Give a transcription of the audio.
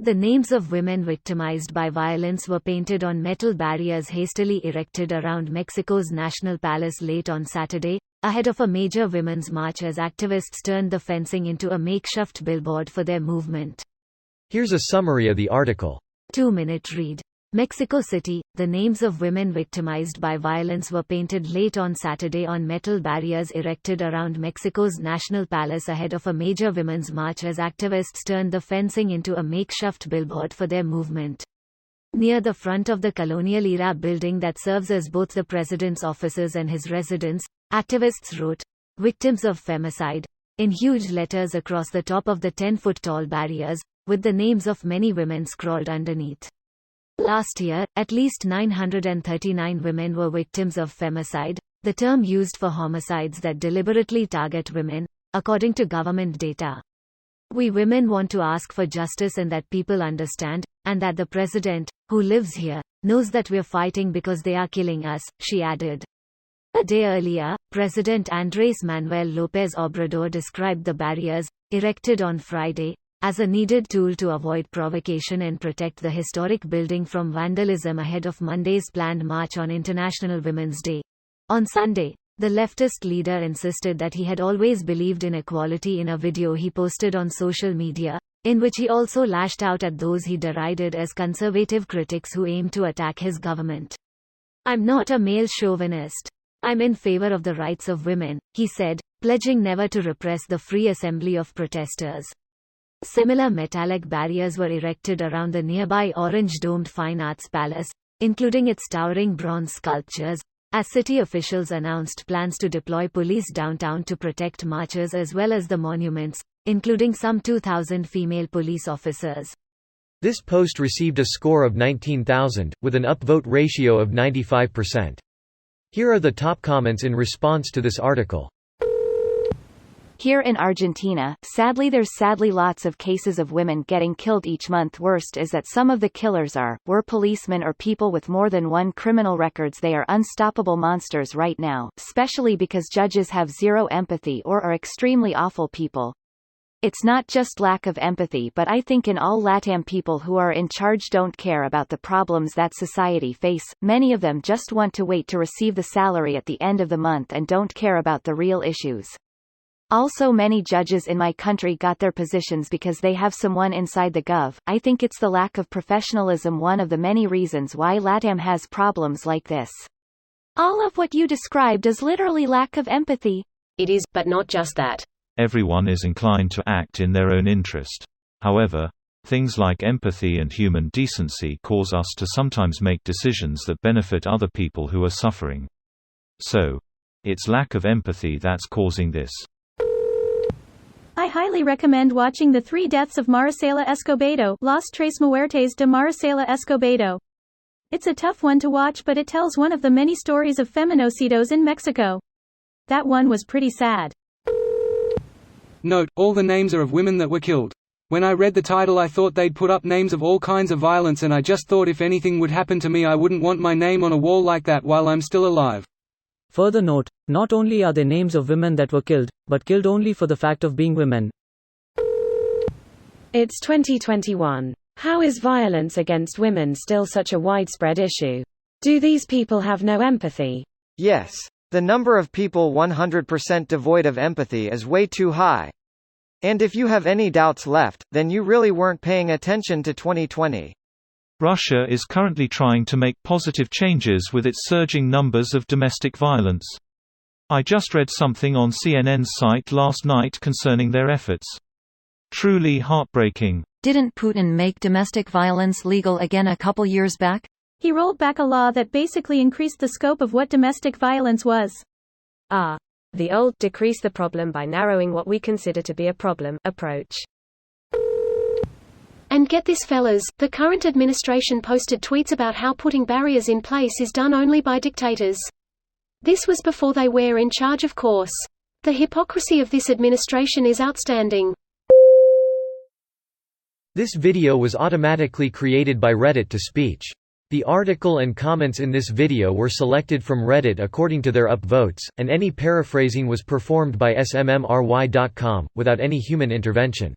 The names of women victimized by violence were painted on metal barriers hastily erected around Mexico's National Palace late on Saturday, ahead of a major women's march as activists turned the fencing into a makeshift billboard for their movement. Here's a summary of the article. 2-minute read. Mexico City, the names of women victimized by violence were painted late on Saturday on metal barriers erected around Mexico's National Palace ahead of a major women's march as activists turned the fencing into a makeshift billboard for their movement. Near the front of the colonial-era building that serves as both the president's offices and his residence, activists wrote, "Victims of femicide," in huge letters across the top of the 10-foot-tall barriers, with the names of many women scrawled underneath. Last year, at least 939 women were victims of femicide, the term used for homicides that deliberately target women, according to government data. "We women want to ask for justice and that people understand, and that the president, who lives here, knows that we're fighting because they are killing us," she added. A day earlier, President Andrés Manuel López Obrador described the barriers, erected on Friday, as a needed tool to avoid provocation and protect the historic building from vandalism ahead of Monday's planned march on International Women's Day. On Sunday, the leftist leader insisted that he had always believed in equality in a video he posted on social media, in which he also lashed out at those he derided as conservative critics who aimed to attack his government. "I'm not a male chauvinist. I'm in favor of the rights of women," he said, pledging never to repress the free assembly of protesters. Similar metallic barriers were erected around the nearby orange-domed Fine Arts Palace, including its towering bronze sculptures, as city officials announced plans to deploy police downtown to protect marchers as well as the monuments, including some 2,000 female police officers. This post received a score of 19,000, with an upvote ratio of 95%. Here are the top comments in response to this article. Here in Argentina, sadly there's lots of cases of women getting killed each month. Worst is that some of the killers were policemen or people with more than one criminal records. They are unstoppable monsters right now, especially because judges have zero empathy or are extremely awful people. It's not just lack of empathy, but I think in all LATAM people who are in charge don't care about the problems that society face. Many of them just want to wait to receive the salary at the end of the month and don't care about the real issues. Also, many judges in my country got their positions because they have someone inside the gov. I think it's the lack of professionalism, one of the many reasons why LATAM has problems like this. All of what you described is literally lack of empathy. It is, but not just that. Everyone is inclined to act in their own interest. However, things like empathy and human decency cause us to sometimes make decisions that benefit other people who are suffering. So, it's lack of empathy that's causing this. I highly recommend watching The 3 Deaths of Maricela Escobedo, Las Tres Muertes de Maricela Escobedo. It's a tough one to watch, but it tells one of the many stories of feminicidios in Mexico. That one was pretty sad. Note, all the names are of women that were killed. When I read the title I thought they'd put up names of all kinds of violence, and I just thought if anything would happen to me I wouldn't want my name on a wall like that while I'm still alive. Further note, not only are there names of women that were killed, but killed only for the fact of being women. It's 2021. How is violence against women still such a widespread issue? Do these people have no empathy? Yes. The number of people 100% devoid of empathy is way too high. And if you have any doubts left, then you really weren't paying attention to 2020. Russia is currently trying to make positive changes with its surging numbers of domestic violence. I just read something on CNN's site last night concerning their efforts. Truly heartbreaking. Didn't Putin make domestic violence legal again a couple years back? He rolled back a law that basically increased the scope of what domestic violence was. The old decrease the problem by narrowing what we consider to be a problem approach. And get this, fellas, the current administration posted tweets about how putting barriers in place is done only by dictators. This was before they were in charge, of course. The hypocrisy of this administration is outstanding. This video was automatically created by Reddit to speech. The article and comments in this video were selected from Reddit according to their upvotes, and any paraphrasing was performed by smmry.com, without any human intervention.